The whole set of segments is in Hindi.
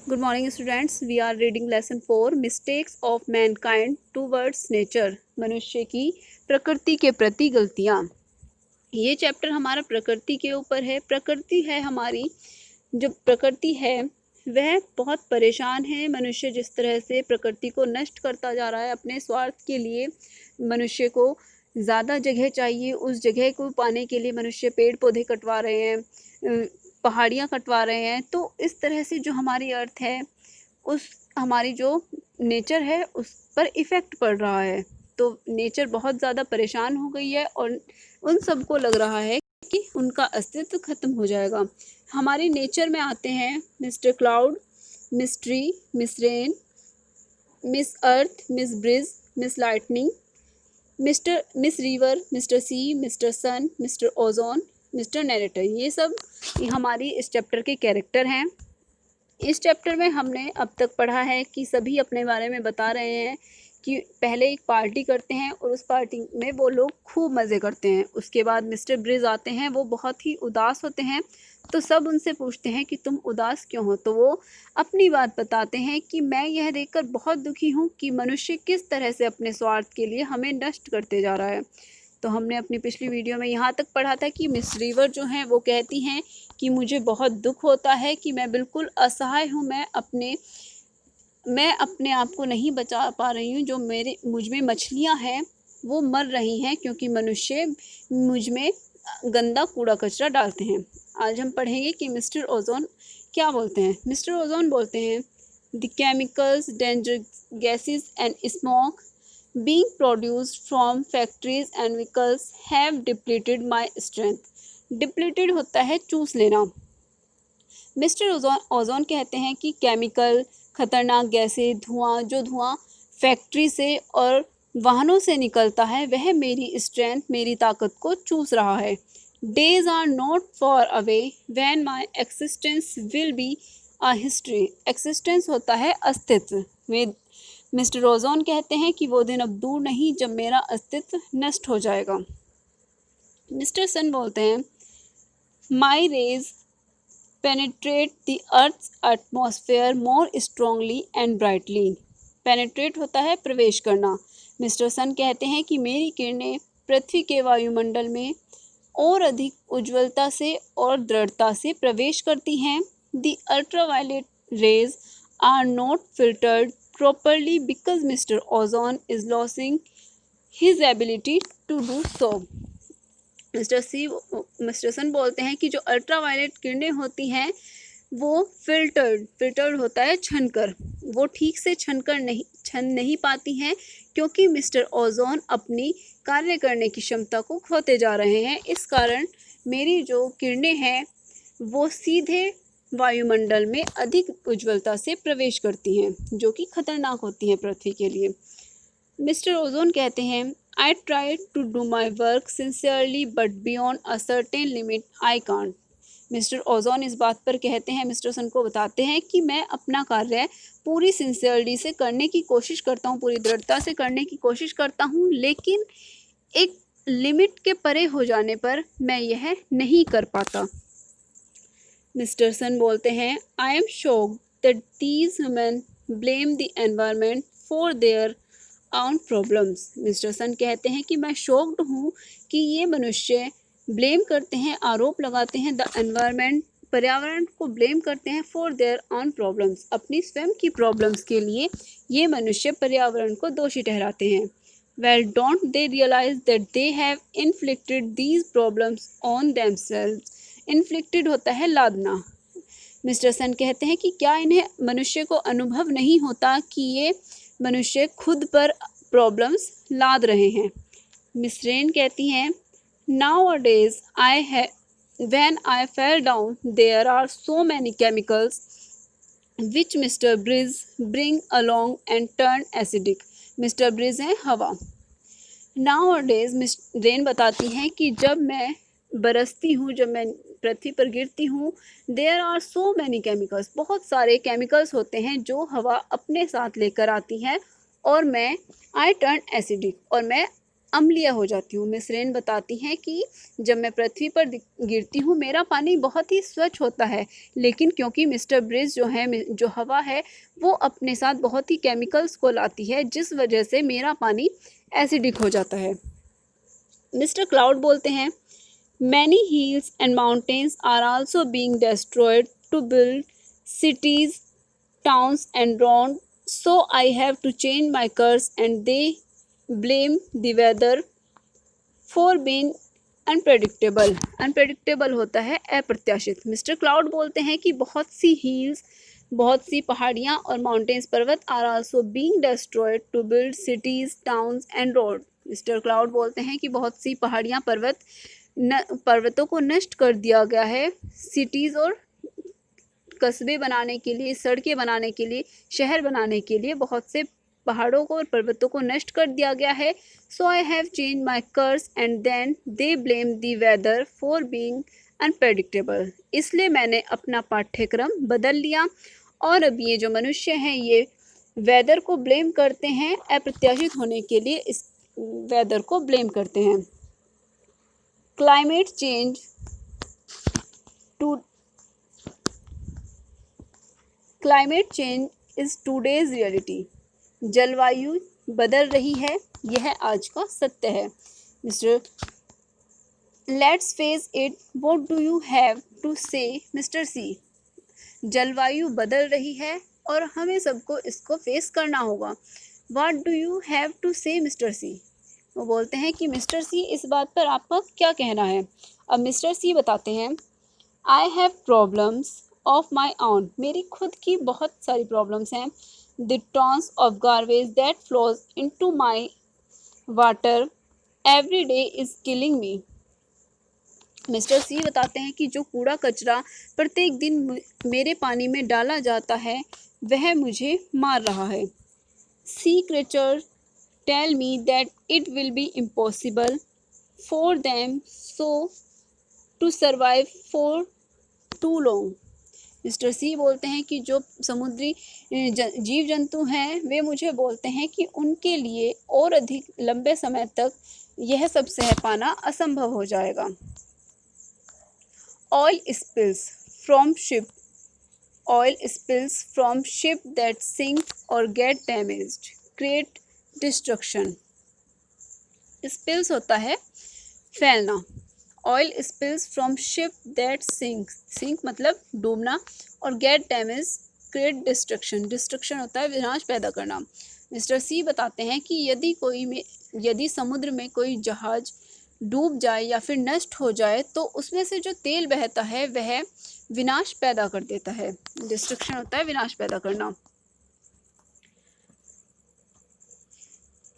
Good morning students. We are reading lesson 4 Mistakes of Mankind Towards Nature. मनुष्य की प्रकृति के प्रति गलतियाँ। ये चैप्टर हमारा प्रकृति के ऊपर है। प्रकृति है हमारी, जो प्रकृति है वह बहुत परेशान है। मनुष्य जिस तरह से प्रकृति को नष्ट करता जा रहा है अपने स्वार्थ के लिए, मनुष्य को ज़्यादा जगह चाहिए, उस जगह को पाने के लिए मनुष्य पेड़ पौधे कटवा रहे हैं, पहाड़ियाँ कटवा रहे हैं। तो इस तरह से जो हमारी अर्थ है, उस हमारी जो नेचर है उस पर इफ़ेक्ट पड़ रहा है। तो नेचर बहुत ज़्यादा परेशान हो गई है और उन सबको लग रहा है कि उनका अस्तित्व ख़त्म हो जाएगा। हमारी नेचर में आते हैं mister cloud, miss tree, miss rain, miss earth, miss bridge, miss lightning, miss river, mister sea, mister sun, mister ozone, mister narrator. ये सब हमारी इस चैप्टर के कैरेक्टर हैं। इस चैप्टर में हमने अब तक पढ़ा है कि सभी अपने बारे में बता रहे हैं कि पहले एक पार्टी करते हैं और उस पार्टी में वो लोग खूब मज़े करते हैं। उसके बाद मिस्टर ब्रिज आते हैं, वो बहुत ही उदास होते हैं। तो सब उनसे पूछते हैं कि तुम उदास क्यों हो। तो वो अपनी बात बताते हैं कि मैं यह देखकर बहुत दुखी हूँ कि मनुष्य किस तरह से अपने स्वार्थ के लिए हमें नष्ट करते जा रहा है। तो हमने अपनी पिछली वीडियो में यहाँ तक पढ़ा था कि मिस रिवर जो हैं वो कहती हैं कि मुझे बहुत दुख होता है कि मैं बिल्कुल असहाय हूँ, मैं अपने आप को नहीं बचा पा रही हूँ। जो मुझ में मछलियाँ हैं वो मर रही हैं क्योंकि मनुष्य मुझ में गंदा कूड़ा कचरा डालते हैं। आज हम पढ़ेंगे कि मिस्टर ओजोन क्या बोलते हैं। मिस्टर ओजोन बोलते हैं, the chemicals, danger gases and smoke being produced from factories and vehicles have depleted my strength. Depleted होता है चूस लेना। मिस्टर ओजोन कहते हैं कि केमिकल, खतरनाक गैसें, धुआं फैक्ट्री से और वाहनों से निकलता है वह मेरी स्ट्रेंथ, मेरी ताकत को चूस रहा है। Days are not far away when my existence will be a history. Existence होता है अस्तित्व। मिस्टर ओजोन कहते हैं कि वो दिन अब दूर नहीं जब मेरा अस्तित्व नष्ट हो जाएगा। मिस्टर सन बोलते हैं, my rays penetrate the earth's atmosphere more strongly and brightly. Penetrate होता है प्रवेश करना। मिस्टर सन कहते हैं कि मेरी किरणें पृथ्वी के वायुमंडल में और अधिक उज्ज्वलता से और दृढ़ता से प्रवेश करती हैं। The ultraviolet rays are not filtered properly because Mr. Ozone is losing his ability to do so. Mister sun बोलते हैं कि जो अल्ट्रावायलेट किरणें होती हैं वो फिल्टर्ड होता है छनकर, वो ठीक से छन नहीं पाती हैं क्योंकि मिस्टर ओजोन अपनी कार्य करने की क्षमता को खोते जा रहे हैं। इस कारण मेरी जो किरणें हैं वो सीधे वायुमंडल में अधिक उज्ज्वलता से प्रवेश करती हैं, जो कि खतरनाक होती हैं पृथ्वी के लिए। मिस्टर ओजोन कहते हैं, I try to do my work sincerely but beyond a certain limit I can't. Mister ozone इस बात पर कहते हैं, मिस्टर सन को बताते हैं कि मैं अपना कार्य पूरी सिंसियरिटी से करने की कोशिश करता हूँ, पूरी दृढ़ता से करने की कोशिश करता हूँ, लेकिन एक लिमिट के परे हो जाने पर मैं यह नहीं कर पाता। मिस्टर सन बोलते हैं, I am shocked that these human blame the environment for their own problems. Mister sun कहते हैं कि मैं शॉक्ड हूँ कि ये मनुष्य ब्लेम करते हैं, आरोप लगाते हैं द एनवायरनमेंट, पर्यावरण को ब्लेम करते हैं फॉर देयर ओन प्रॉब्लम्स, अपनी स्वयं की प्रॉब्लम्स के लिए ये मनुष्य पर्यावरण को दोषी ठहराते हैं। Well don't they realise that they have inflicted these problems on themselves. Inflicted होता है लादना। मिस्टर सन कहते हैं कि क्या इन्हें मनुष्य को अनुभव नहीं होता कि ये मनुष्य खुद पर प्रॉब्लम्स लाद रहे हैं। मिस रेन कहती हैं, nowadays when I fell down there are so many chemicals which mister breeze bring along and turn acidic. Mister breeze हैं हवा। Nowadays miss rain बताती हैं कि जब मैं बरसती हूँ, जब मैं पृथ्वी पर गिरती हूँ, there are so many chemicals, बहुत सारे केमिकल्स होते हैं जो हवा अपने साथ लेकर आती है और मैं आई टर्न एसिडिक, और मैं अम्लीय हो जाती हूँ। मिस रेन बताती हैं कि जब मैं पृथ्वी पर गिरती हूँ मेरा पानी बहुत ही स्वच्छ होता है, लेकिन क्योंकि मिस्टर ब्रिज जो है जो हवा है वो अपने साथ बहुत ही केमिकल्स को लाती है, जिस वजह से मेरा पानी एसिडिक हो जाता है। मिस्टर क्लाउड बोलते हैं, many hills and mountains are also being destroyed to build cities, towns and roads, so I have to change my course and they blame the weather for being unpredictable. Unpredictable होता है अप्रत्याशित। मिस्टर क्लाउड बोलते हैं कि बहुत सी हील्स, बहुत सी पहाड़ियाँ और माउंटेन्स पर्वत are also being destroyed to build cities, towns and road. Mister cloud बोलते हैं कि बहुत सी पहाड़ियाँ पर्वतों को नष्ट कर दिया गया है सिटीज़ और कस्बे बनाने के लिए, सड़कें बनाने के लिए, शहर बनाने के लिए बहुत से पहाड़ों को और पर्वतों को नष्ट कर दिया गया है। So I have change my course and then they blame the weather for being unpredictable. इसलिए मैंने अपना पाठ्यक्रम बदल लिया और अब ये जो मनुष्य हैं ये वेदर को ब्लेम करते हैं, अप्रत्याशित होने के लिए इस वेदर को ब्लेम करते हैं। Climate change to climate change is today's reality. जलवायु बदल रही है, यह आज का सत्य है। Mister let's face it, what do you have to say mister sea. जलवायु बदल रही है और हमें सबको इसको फेस करना होगा। What do you have to say mister sea. वो बोलते हैं कि मिस्टर सी इस बात पर आपका क्या कहना है। अब मिस्टर सी बताते हैं, I have problems of my own. मेरी खुद की बहुत सारी प्रॉब्लम्स हैं। The tons of garbage that flows into my water every day is killing me. Mister C बताते हैं कि जो कूड़ा कचरा प्रत्येक दिन मेरे पानी में डाला जाता है वह मुझे मार रहा है। Sea creature tell me that it will be impossible for them so to survive for too long. Mister C बोलते हैं कि जो समुद्री जीव जंतु हैं वे मुझे बोलते हैं कि उनके लिए और अधिक लंबे समय तक यह सब सह पाना असंभव हो जाएगा। Oil spills from ship that sink और get damaged create destruction. Spills होता है फैलना। Oil spills from ship that sink मतलब डूबना, और get damage create destruction. Destruction होता है विनाश पैदा करना। मिस्टर सी बताते हैं कि यदि समुद्र में कोई जहाज डूब जाए या फिर नष्ट हो जाए तो उसमें से जो तेल बहता है वह विनाश पैदा कर देता है। डिस्ट्रक्शन होता है विनाश पैदा करना।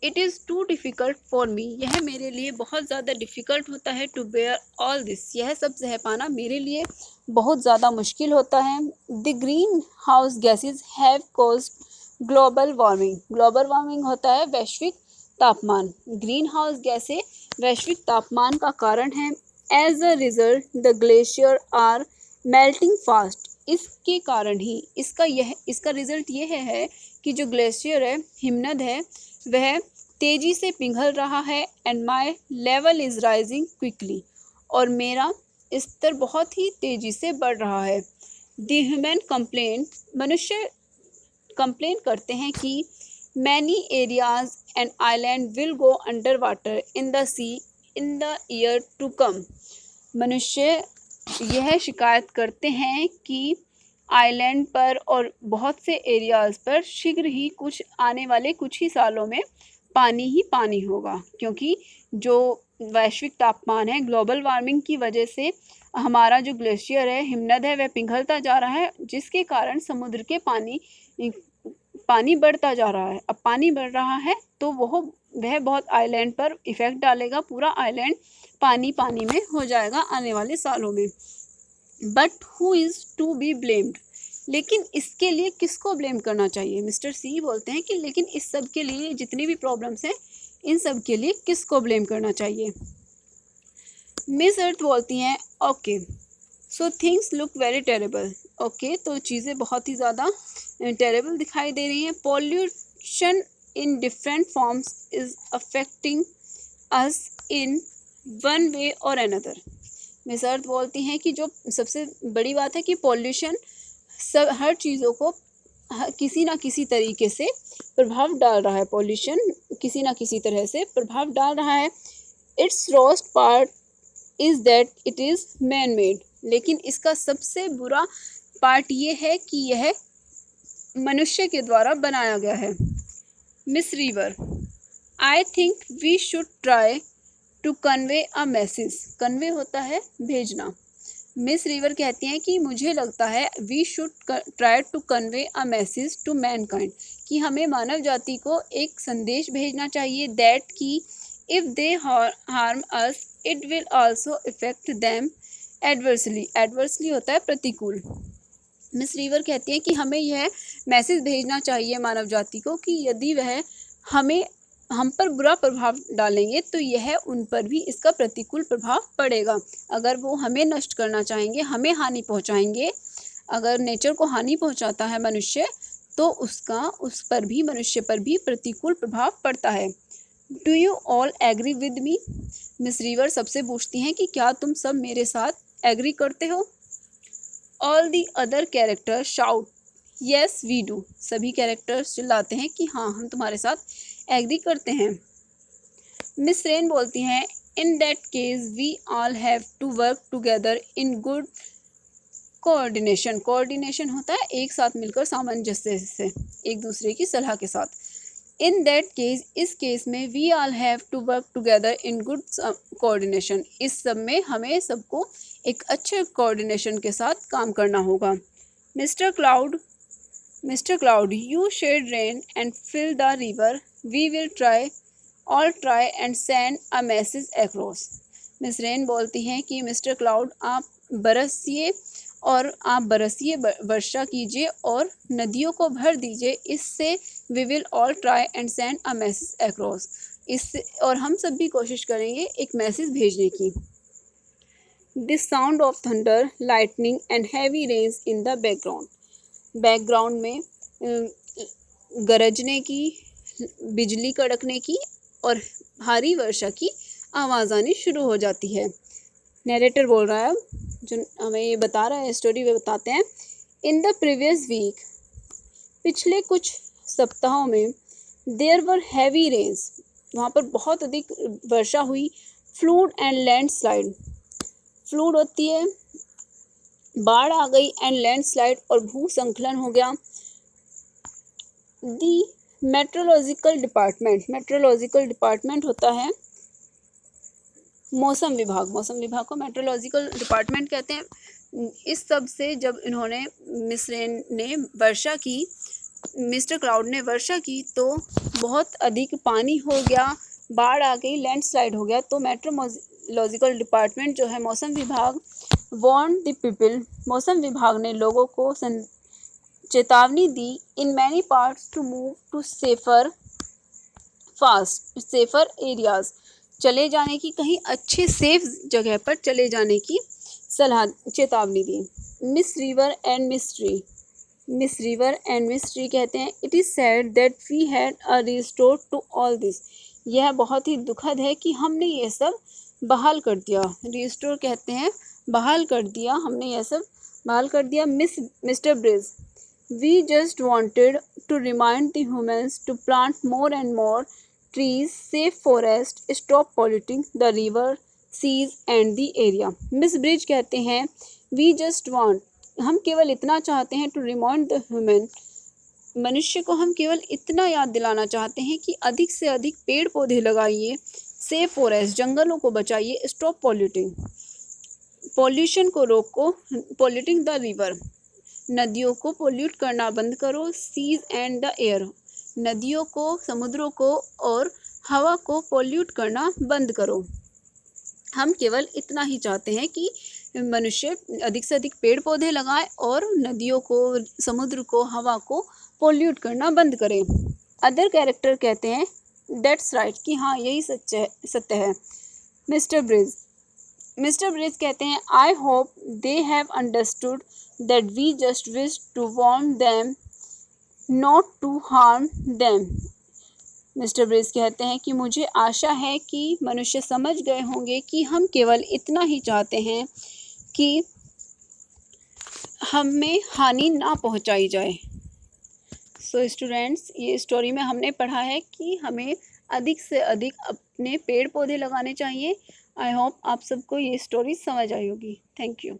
It is too difficult for me. यह मेरे लिए बहुत ज़्यादा डिफ़िकल्ट होता है। टू बेयर ऑल दिस, यह सब सह पाना मेरे लिए बहुत ज़्यादा मुश्किल होता है। The green house gases have caused global warming. Global warming होता है वैश्विक तापमान। ग्रीन हाउस गैसें वैश्विक तापमान का कारण है। As a result the glacier are melting fast. इसके कारण ही इसका रिजल्ट ये है कि जो ग्लेशियर है, हिमनद है, वह तेजी से पिघल रहा है। And my level is rising quickly, और मेरा स्तर बहुत ही तेजी से बढ़ रहा है। द ह्यूमन कंप्लेन, मनुष्य कंप्लेन करते हैं कि many areas and island will go under water in the sea in the year to come. मनुष्य यह शिकायत करते हैं कि आइलैंड पर और बहुत से एरियाज़ पर शीघ्र ही आने वाले कुछ ही सालों में पानी ही पानी होगा, क्योंकि जो वैश्विक तापमान है, ग्लोबल वार्मिंग की वजह से हमारा जो ग्लेशियर है, हिमनद है, वह पिघलता जा रहा है, जिसके कारण समुद्र के पानी बढ़ता जा रहा है। अब पानी बढ़ रहा है तो वह बहुत आइलैंड पर इफ़ेक्ट डालेगा। पूरा आइलैंड पानी में हो जाएगा आने वाले सालों में। But who is to be blamed, लेकिन इसके लिए किसको ब्लेम करना चाहिए। मिस्टर सी बोलते हैं कि लेकिन इस सब के लिए, जितनी भी प्रॉब्लम्स हैं, इन सब के लिए किसको ब्लेम करना चाहिए। मिस अर्थ बोलती हैं, okay so things look very terrible. Okay, तो चीज़ें बहुत ही ज़्यादा टेरेबल दिखाई दे रही हैं। Pollution in different forms is affecting us in one way और अनदर। मिस अर्थ बोलती हैं कि जो सबसे बड़ी बात है कि पॉल्यूशन सब हर चीज़ों को किसी ना किसी तरीके से प्रभाव डाल रहा है। पॉल्यूशन किसी ना किसी तरह से प्रभाव डाल रहा है। Its worst part is that it is man made. लेकिन इसका सबसे बुरा पार्ट ये है कि यह मनुष्य के द्वारा बनाया गया है। Miss river, I think we should try to convey a message. Convey होता है भेजना। मिस रिवर कहती हैं कि मुझे लगता है we should try to convey a message to mankind, कि हमें मानव जाति को एक संदेश भेजना चाहिए दैट कि if they harm us it will also effect them adversely. Adversely होता है प्रतिकूल। मिस रिवर कहती हैं कि हमें यह मैसेज भेजना चाहिए मानव जाति को कि यदि वह हम पर बुरा प्रभाव डालेंगे तो यह उन पर भी इसका प्रतिकूल प्रभाव पड़ेगा। अगर वो हमें नष्ट करना चाहेंगे, हमें हानि पहुंचाएंगे, अगर नेचर को हानि पहुंचाता है मनुष्य, तो उसका उस पर भी, मनुष्य पर भी प्रतिकूल प्रभाव पड़ता है। Do you all agree with me? Miss river सबसे पूछती हैं कि क्या तुम सब मेरे साथ एग्री करते हो? All the other character shout yes we do. सभी कैरेक्टर्स चिल्लाते हैं कि हाँ, हम तुम्हारे साथ एग्री करते हैं। मिस रेन बोलती हैं in that case we all have to work together in good coordination. Coordination होता है एक साथ मिलकर सामंजस्य से, एक दूसरे की सलाह के साथ। इन दैट केस, इस केस में we all have to work together in good coordination. इस सब में हमें सबको एक अच्छे कोऑर्डिनेशन के साथ काम करना होगा। Mister cloud you shed rain and fill the river. We will try and send a message across. Miss rain बोलती हैं कि मिस्टर क्लाउड आप बरसिए वर्षा कीजिए और नदियों को भर दीजिए। इससे we will all try and send a message across. इससे और हम सब भी कोशिश करेंगे एक मैसेज भेजने की। This sound of thunder, lightning and heavy rains in the background. Background में गरजने की, बिजली कड़कने की और भारी वर्षा की आवाज़ आनी शुरू हो जाती है। नरेटर बोल रहा है, जो हमें ये बता रहा है स्टोरी, वे बताते हैं इन द प्रीवियस वीक, पिछले कुछ सप्ताहों में, देयर वर हैवी रेन्स, वहाँ पर बहुत अधिक वर्षा हुई। फ्लूड एंड लैंडस्लाइड, फ्लूड होती है बाढ़ आ गई, एंड लैंडस्लाइड और भूस्खलन हो गया। दी मेट्रोलॉजिकल डिपार्टमेंट होता है मौसम विभाग। मौसम विभाग को मेट्रोलॉजिकल डिपार्टमेंट कहते हैं। इस सब से जब इन्होंने मिस्टर क्लाउड ने वर्षा की तो बहुत अधिक पानी हो गया, बाढ़ आ गई, लैंडस्लाइड हो गया। तो मेट्रोलॉजिकल डिपार्टमेंट जो है मौसम विभाग, वार्न द पीपल, मौसम विभाग ने लोगों को चेतावनी दी, in many parts to move to safer areas, चले जाने की, कहीं अच्छे सेफ जगह पर चले जाने की चेतावनी दी। मिस रिवर एंड मिस्ट्री कहते हैं it is sad that we had a restore to all this. यह बहुत ही दुखद है कि हमने ये सब बहाल कर दिया। रिस्टोर कहते हैं बहाल कर दिया, हमने यह सब बहाल कर दिया। Mister breeze, we just wanted to remind the humans to plant more and more trees, save forest, stop polluting the river, seas and the area। Miss bridge कहते हैं we just want, हम केवल इतना चाहते हैं, to remind the human, मनुष्य को हम केवल इतना याद दिलाना चाहते हैं कि अधिक से अधिक पेड़ पौधे लगाइए, सेव फॉरेस्ट, जंगलों को बचाइए, स्टॉप पॉल्यूटिंग, पॉल्यूशन को रोको, पॉल्यूटिंग द रिवर, नदियों को पोल्यूट करना बंद करो, सीज एंड द एयर, नदियों को, समुद्रों को और हवा को पोल्यूट करना बंद करो। हम केवल इतना ही चाहते हैं कि मनुष्य अधिक से अधिक पेड़ पौधे लगाए और नदियों को, समुद्र को, हवा को पोल्यूट करना बंद करें। अदर कैरेक्टर कहते हैं दैट्स राइट, कि हाँ यही सत्य है। मिस्टर ब्रिज कहते हैं I hope they have understood that we just wish to warn them not to harm them. Mister breeze कहते हैं कि मुझे आशा है कि मनुष्य समझ गए होंगे कि हम केवल इतना ही चाहते हैं कि हमें हानि ना पहुंचाई जाए। सो स्टूडेंट्स, ये स्टोरी में हमने पढ़ा है कि हमें अधिक से अधिक अपने पेड़ पौधे लगाने चाहिए। आई होप आप सबको ये स्टोरी समझ आई होगी। Thank you.